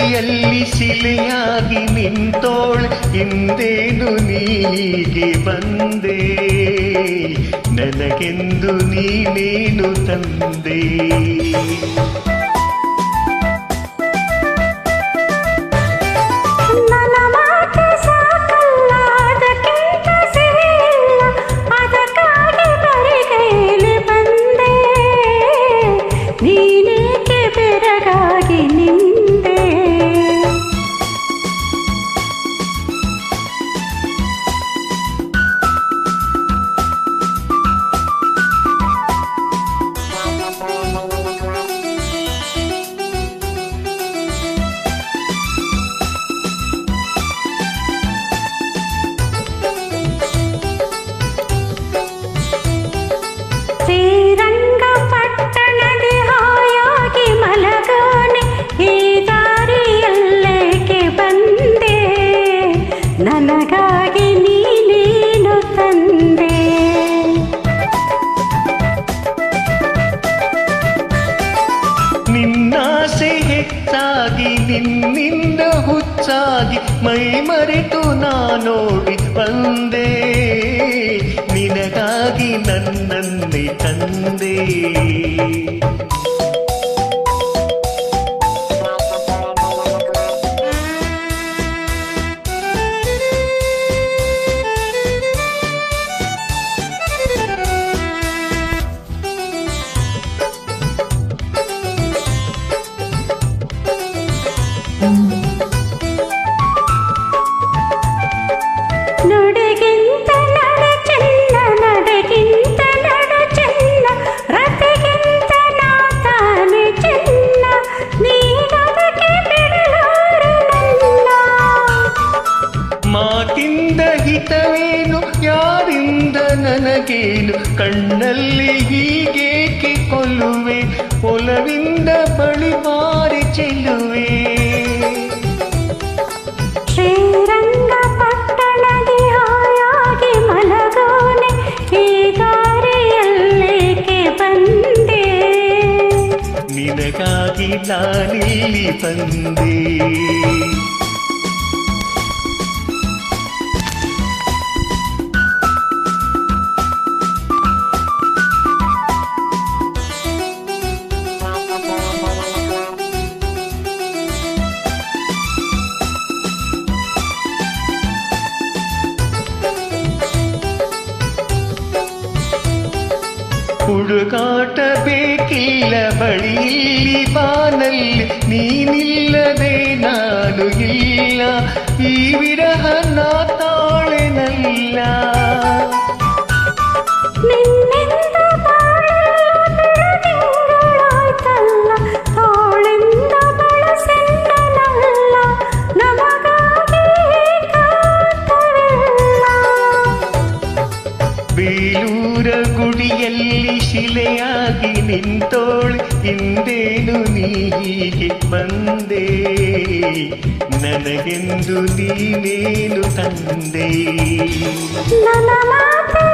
ಗುಡಿಯಲ್ಲಿ ಶಿಲೆಯಾಗಿ ನಿಂತೋಳ್ ಹಿಂದೇನು ನೀಗೆ ಬಂದೆ ನನಗೆಂದು ನೀನೇನು ತಂದೆ ಶ್ರೀರಂಗಪಟ್ಟಣದಿ ಹಾಯಾಗಿ ಮಲಗಾನೆ ಈ ದಾರಿಯಲ್ಲೇಕೆ ಬಂದೆ ನನಗಾಗಿ ನೀನೇನು ತಂದೆ ನಿನ್ನಾಸೆ ಹೆಚ್ಚಾಗಿ ನಿನ್ನಿಂದ ಹುಚ್ಚಾಗಿ ಮೈ ಮರೆತು ನಾನೋಡಿ ಬಂದೆ ನಿನಗಾಗಿ ನನ್ನನ್ನೇ ತಂದೆ ನುಡಿಗಿಂತ ನಡೆ ಚೆನ್ನ ನಡೆಗಿಂತ ನಡು ಚೆನ್ನ ರತಿಗಿಂತ ನಾ ತಾನೆ ಚೆನ್ನ ನೀನದಕ್ಕೆ ಬಿಡಲಾರೆ ನನ್ನ ಮಾತಿಂದ ಹಿತವೇನು ಯಾರಿಂದ ನನಗೇನು ಕಣ್ಣಲ್ಲಿ ಹೀಗೇಕೆ ಕೊಲ್ಲುವೆ ಒಲವಿಂದ ಬಳಿ ಬಾರಿ ಚೆಲ್ಲುವೆ ಶ್ರೀರಂಗಪಟ್ಟಣದಿ ಹಾಯಾಗಿ ಮಲಗೋನೆ ಈ ದಾರಿಯಲ್ಲೇಕೆ ಬಂದೆ ನಿನಗಾಗಿ ನಾನಿಲ್ಲಿ ಬಂದೆ ಹುಡುಗಾಟ ಬೇಕಿಲ್ಲ ಬಳಿಯಲ್ಲಿ ಬಾನಲ್ಲಿ ನೀನಿಲ್ಲದೆ ನಾನು ಇಲ್ಲ ಈ ವಿರಹ ನಾ ತಾಳೆನಲ್ಲ ನಿನ್ನಿಂದ ಬಾಳೆಲ್ಲ ಬೆಳದಿಂಗಳಾಯ್ತಲ್ಲ ತೋಳಿಂದ ಬಳಸೆನ್ನಲ್ಲ ನಮಗಾಗಿ ಕಾತವಿಲ್ಲ ಬೇಲೂರ ಗುಡಿಯಲ್ಲಿ ಶಿಲೆಯಾಗಿ ನಿಂತೋಳ್ ಹಿಂದೇನು ನೀಗೆ ಬಂದೆ ನನಗೆಂದು ನೀನೇನು ತಂದೆ ನನ್ನ ಮಾತೆ